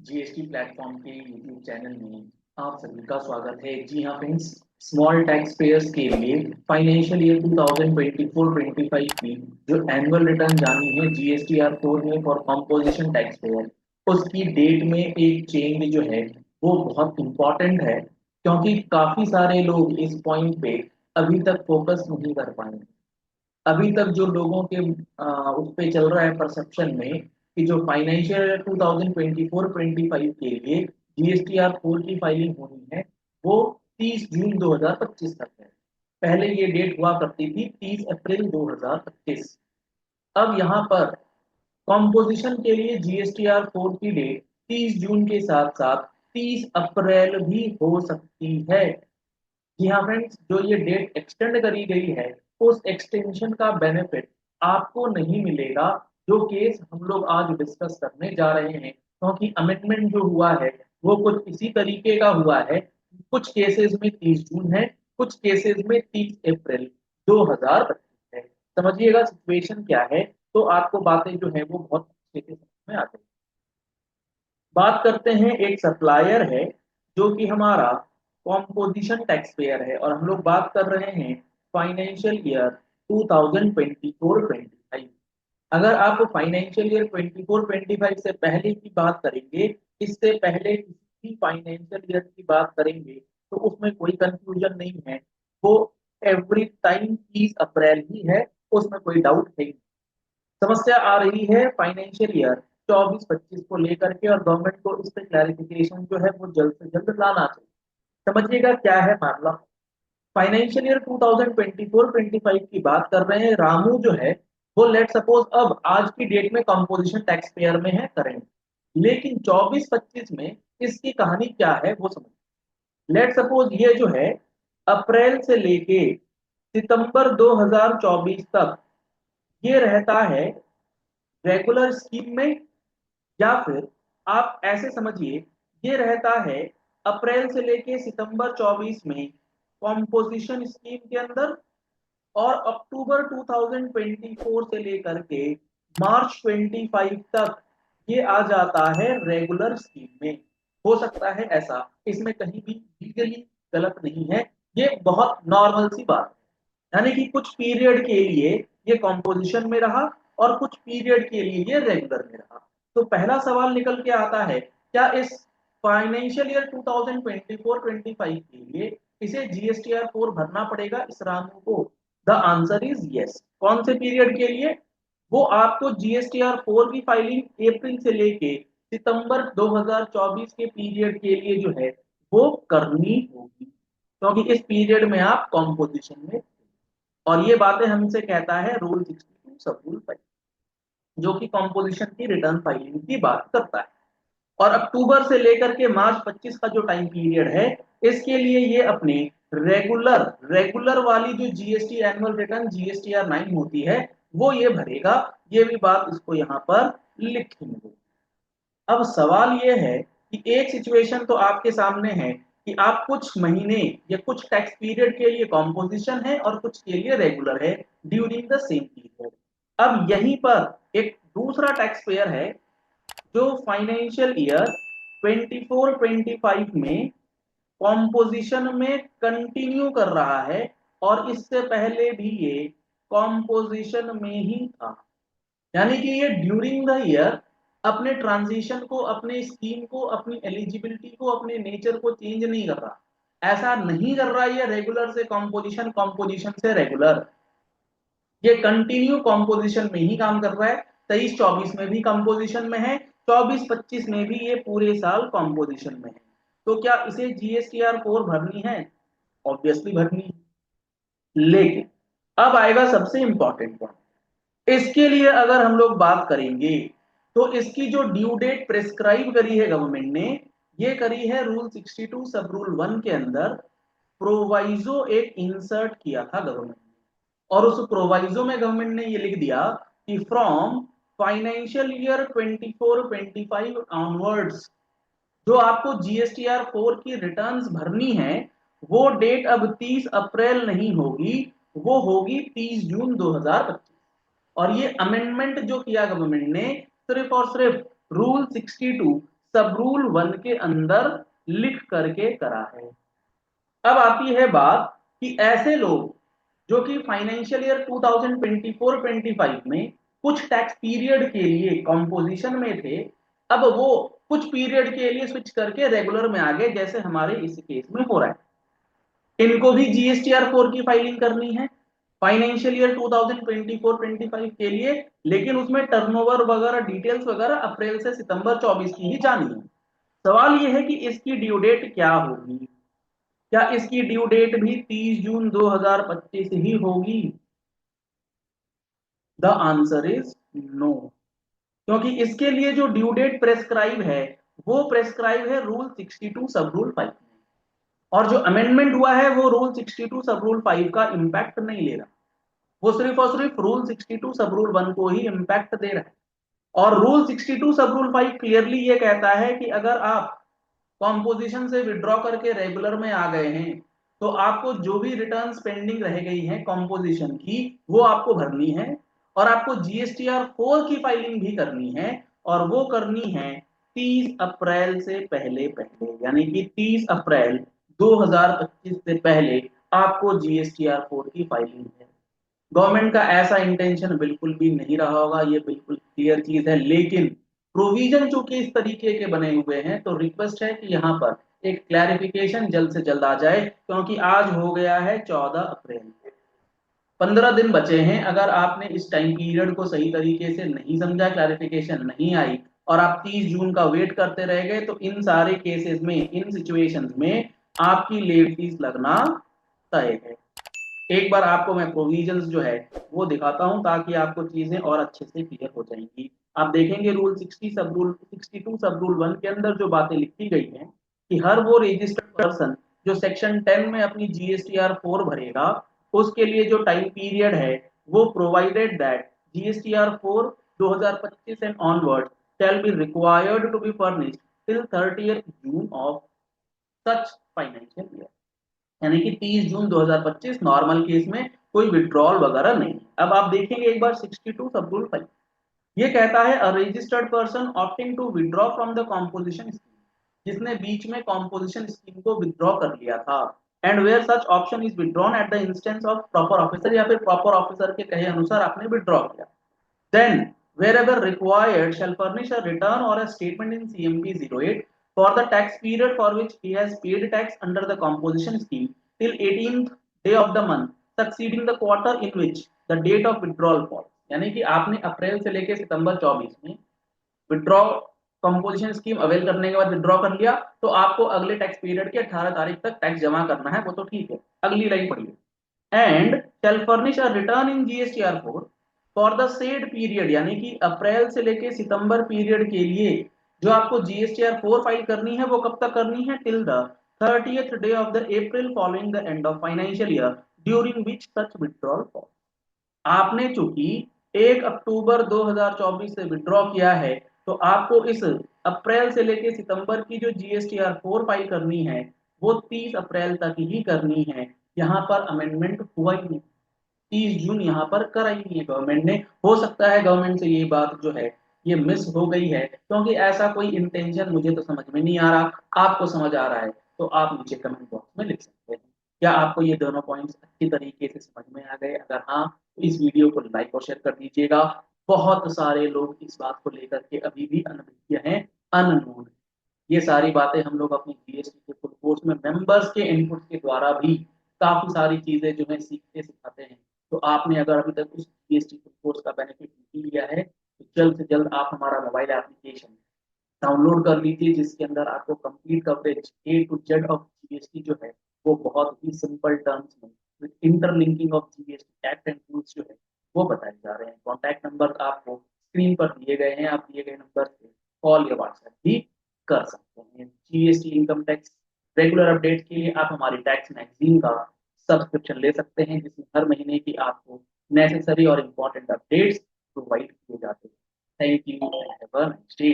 GST platform के YouTube channel में आप सभी का स्वागत है। जी हाँ फ्रेंड्स, स्मॉल टैक्स पेयर्स के लिए फाइनेंशियल ईयर 2024-25 की जो एनुअल रिटर्न जानी है जीएसटीआर 4 में फॉर कंपोजिशन टैक्स पेयर, उसकी डेट में एक चेंज जो है वो बहुत इंपॉर्टेंट है, क्योंकि काफी सारे लोग इस पॉइंट पे अभी तक फोकस नहीं कर पाए। अभी तक जो लोगों के उस पे चल रहा है परसेप्शन में कि जो फाइनेंशियल 2024-25 के लिए जीएसटीआर 4 की फाइलिंग होनी है वो 30 जून 2025 तक है। पहले ये डेट हुआ करती थी 30 अप्रैल 2025। अब यहाँ पर कॉम्पोजिशन के लिए जीएसटीआर 4 की डेट 30 जून के साथ साथ 30 अप्रैल भी हो सकती है। जी हाँ फ्रेंड्स, जो ये डेट एक्सटेंड करी गई है उस एक्सटेंशन का बेनिफिट आपको नहीं मिलेगा। जो केस हम लोग आज डिस्कस करने जा रहे हैं, क्योंकि अमेंडमेंट जो हुआ है वो कुछ इसी तरीके का हुआ है। कुछ केसेस में 30 जून है, कुछ केसेस में 30 अप्रैल 2025 है। समझिएगा सिचुएशन क्या है, तो आपको बातें जो है वो बहुत अच्छे से समझ में आ जाएगी। बात करते हैं, एक सप्लायर है जो कि हमारा कॉम्पोजिशन टैक्स पेयर है, और हम लोग बात कर रहे हैं फाइनेंशियल ईयर 2024-25। अगर आप फाइनेंशियल ईयर 24-25 से पहले की बात करेंगे, इससे पहले किसी भी फाइनेंशियल ईयर की बात करेंगे, तो उसमें कोई कंफ्यूजन नहीं है। वो एवरी टाइम 30 अप्रैल ही है, उसमें कोई डाउट नहीं। समस्या आ रही है फाइनेंशियल ईयर 24-25 को लेकर के, और गवर्नमेंट को इस पे क्लैरिफिकेशन जो है वो जल्द से जल्द लाना चाहिए। समझिएगा क्या है मामला। फाइनेंशियल ईयर 2024-25 की बात कर रहे हैं। रामू जो है वो लेट सपोज अब आज की डेट में कंपोजिशन टैक्स पेयर में है करेंट, लेकिन 24-25 में इसकी कहानी क्या है वो समझ। लेट सपोज ये जो है अप्रैल से लेके सितंबर 2024 तक ये रहता है रेगुलर स्कीम में, या फिर आप ऐसे समझिए ये रहता है अप्रैल से लेके सितंबर 24 में कॉम्पोजिशन स्कीम के अंदर, और अक्टूबर 2024 से लेकर के मार्च 25 तक ये आ जाता है रेगुलर स्कीम में। हो सकता है ऐसा, इसमें कहीं भी लीगली गलत नहीं है, ये बहुत नॉर्मल सी बात है। यानी कि कुछ पीरियड के लिए ये कॉम्पोजिशन में रहा और कुछ पीरियड के लिए ये रेगुलर में रहा। तो पहला सवाल निकल के आता है, क्या इस फाइनेंशियल ईयर 2024-25 के लिए इसे जीएसटीआर 4 भरना पड़ेगा इस रामू को? The answer is yes. कौन से पीरियड के लिए? वो आपको जीएसटीआर 4 की फाइलिंग अप्रैल से लेके सितंबर 2024 के पीरियड के लिए जो है वो करनी होगी, क्योंकि इस पीरियड में आप कॉम्पोजिशन में। और ये बातें हमसे कहता है रूल 62 सब रूल 5, जो कि कॉम्पोजिशन की रिटर्न फाइलिंग की बात करता है। और अक्टूबर से लेकर के मार्च 25 का जो टाइम पीरियड है, इसके लिए ये अपने रेगुलर रेगुलर वाली जो जीएसटी एनुअल रिटर्न जीएसटीआर 9 होती है वो ये भरेगा। ये भी बात इसको यहाँ पर लिखनी होगी। अब सवाल ये है कि एक सिचुएशन तो आपके सामने है कि आप कुछ महीने या कुछ टैक्स पीरियड के लिए कॉम्पोजिशन है और कुछ के लिए रेगुलर है ड्यूरिंग द सेम पीरियड। अब यहीं पर एक दूसरा टैक्स पेयर है जो फाइनेंशियल ईयर 24-25 में कॉम्पोजिशन में कंटिन्यू कर रहा है, और इससे पहले भी ये कॉम्पोजिशन में ही था। यानी कि ये ड्यूरिंग द ईयर अपने ट्रांजिशन को, अपने स्कीम को, अपनी एलिजिबिलिटी को, अपने नेचर को चेंज नहीं कर रहा। ऐसा नहीं कर रहा ये रेगुलर से कॉम्पोजिशन, कॉम्पोजिशन से रेगुलर। ये कंटिन्यू कॉम्पोजिशन में ही काम कर रहा है। 23-24 में भी कॉम्पोजिशन में है, 24-25 में भी ये पूरे साल कॉम्पोजिशन में है। तो क्या इसे जीएसटीआर 4 भरनी है? ऑब्वियसली भरनी है। लेकिन अब आएगा सबसे इंपॉर्टेंट पॉइंट। इसके लिए अगर हम लोग बात करेंगे तो इसकी जो ड्यू डेट प्रेस्क्राइब करी है गवर्नमेंट ने, ये करी है रूल 62 सब रूल 1 के अंदर। प्रोवाइजो एक इंसर्ट किया था गवर्नमेंट ने, और उस प्रोवाइजो में गवर्नमेंट ने ये लिख दिया कि फ्रॉम फाइनेंशियल ईयर 24-25 ऑनवर्ड्स जो आपको जीएसटीआर 4 की रिटर्न्स भरनी है, वो डेट अब 30 अप्रैल नहीं होगी, वो होगी 30 जून 2025। और ये अमेंडमेंट जो किया गवर्नमेंट ने सिर्फ और सिर्फ रूल 62 सब रूल 1 के अंदर लिख करके करा है। अब आती है बात कि ऐसे लोग जो कि फाइनेंशियल ईयर 2024-25 में कुछ टैक्स पीरियड के लिए कंपोजिशन में थे, अब वो कुछ पीरियड के लिए स्विच करके रेगुलर में आ गए, जैसे हमारे इस केस में हो रहा है। इनको भी जीएसटीआर 4 की फाइलिंग करनी है फाइनेंशियल ईयर 2024-25 के लिए, लेकिन उसमें टर्नओवर वगैरह डिटेल्स वगैरह अप्रैल से सितंबर 24 की ही जानी है। सवाल यह है कि इसकी ड्यू डेट क्या होगी? क्या इसकी ड्यू डेट भी 30 जून 2025 ही होगी? द आंसर इज नो, क्योंकि इसके लिए जो ड्यू डेट प्रेस्क्राइब है वो प्रेस्क्राइब है रूल 62 सब रूल 5 में, और जो अमेंडमेंट हुआ है वो रूल 62 सब रूल 5 का इंपैक्ट नहीं ले रहा, वो सिर्फ और सिर्फ रूल 62 सब रूल 1 को ही इंपैक्ट दे रहा है। और रूल 62 सब रूल 5 क्लियरली ये कहता है कि अगर आप कॉम्पोजिशन से विड्रॉ करके रेगुलर में आ गए हैं तो आपको जो भी रिटर्न पेंडिंग रह गई है कॉम्पोजिशन की वो आपको भरनी है, और आपको जीएसटीआर 4 की फाइलिंग भी करनी है, और वो करनी है 30 अप्रैल से पहले पहले, यानी कि 30 अप्रैल 2025 से पहले आपको जीएसटीआर 4 की फाइलिंग है। गवर्नमेंट का ऐसा इंटेंशन बिल्कुल भी नहीं रहा होगा, ये बिल्कुल क्लियर चीज है, लेकिन प्रोविजन चूंकि इस तरीके के बने हुए हैं तो रिक्वेस्ट है कि यहाँ पर एक क्लैरिफिकेशन जल्द से जल्द आ जाए, क्योंकि आज हो गया है 14 अप्रैल, 15 दिन बचे हैं। अगर आपने इस टाइम पीरियड को सही तरीके से नहीं समझा, क्लैरिफिकेशन नहीं आई और आप 30 जून का वेट करते रह गए, तो इन सारे केसेस में, इन सिचुएशंस में आपकी लेट फीस लगना तय है। एक बार आपको मैं प्रोविजंस जो है वो दिखाता हूं ताकि आपको चीजें और अच्छे से क्लियर हो जाएंगी। आप देखेंगे रूल 60 सब रूल 62 सब रूल 1 के अंदर जो बातें लिखी गई हैं कि हर वो रजिस्टर्ड पर्सन जो सेक्शन 10 में अपनी जीएसटीआर 4 भरेगा, उसके लिए जो टाइम पीरियड है वो provided that GSTR 4 2025 and onward shall be required to be furnished till 30th June of such financial year, यानी कि 30 जून 2025 नॉर्मल केस में कोई विड्रॉल वगैरह नहीं। अब आप देखेंगे एक बार 62 सब रूल 5 ये कहता है a registered person opting to withdraw from the composition scheme, जिसने बीच में कॉम्पोजिशन स्कीम को विड्रॉ कर लिया था, and where such option is withdrawn at the instance of proper officer, या फिर प्रॉपर ऑफिसर के कहे अनुसार आपने विड्रॉ किया, then wherever required shall furnish a return or a statement in CMP 08 for the tax period for which he has paid tax under the composition scheme till 18th day of the month succeeding the quarter in which the date of withdrawal falls, यानी कि आपने अप्रैल से लेकर सितंबर 24 में withdraw composition scheme avail करने के बाद withdraw कर लिया, तो आपको अगले टैक्स पीरियड के 18 तारीख तक टैक्स जमा करना है, वो तो ठीक है। अगली लाइन पढ़िए, and shall furnish a return in GSTR 4 for the said period, यानी कि अप्रैल से लेके सितंबर पीरियड के लिए जो आपको जीएसटीआर 4 फाइल करनी है वो कब तक करनी है? Till the 30th day of the April following the end of financial year during which such withdrawal fall. आपने चूंकि 1 अक्टूबर 2024 से विड्रॉ किया है, तो आपको इस अप्रैल से लेके सितंबर की जो जीएसटीआर 4 फाइल करनी है वो 30 अप्रैल तक ही करनी है। यहाँ पर अमेंडमेंट हुआ ही नहीं, 30 जून यहाँ पर कराई नहीं है गवर्नमेंट ने। हो सकता है गवर्नमेंट से ये बात जो है ये मिस हो गई है, क्योंकि ऐसा कोई इंटेंशन मुझे तो समझ में नहीं आ रहा। आपको समझ आ रहा है तो आप नीचे कमेंट बॉक्स में लिख सकते हैं। क्या आपको ये दोनों पॉइंट्स अच्छी तरीके से समझ में आ गए? अगर हाँ तो इस वीडियो को लाइक और शेयर कर दीजिएगा। बहुत सारे लोग इस बात को लेकर के अभी भी अनभिज्ञ हैं, अननोन। ये सारी बातें हम लोग अपनी जीएसटी के फुल कोर्स में मेंबर्स के इनपुट के द्वारा भी काफी सारी चीजें जो है सीखते सिखाते हैं। तो आपने अगर अभी तक उस जीएसटी फुल कोर्स का बेनिफिट नहीं लिया है तो जल्द से जल्द आप हमारा मोबाइल एप्लीकेशन डाउनलोड कर लीजिए, जिसके अंदर आपको complete coverage A to Z of GST जो है वो बहुत ही सिंपल टर्म्स में with interlinking of GST act and rules जो है वो बताए जा रहे हैं। कॉन्टैक्ट नंबर आपको स्क्रीन पर दिए गए हैं, आप दिए गए नंबर से कॉल या व्हाट्सएप भी कर सकते हैं। GST income tax regular update के लिए आप हमारी टैक्स मैगजीन का सब्सक्रिप्शन ले सकते हैं, जिसमें हर महीने की आपको नेसेसरी और इम्पोर्टेंट अपडेट्स प्रोवाइड किए जाते हैं। Thank you, have a nice day.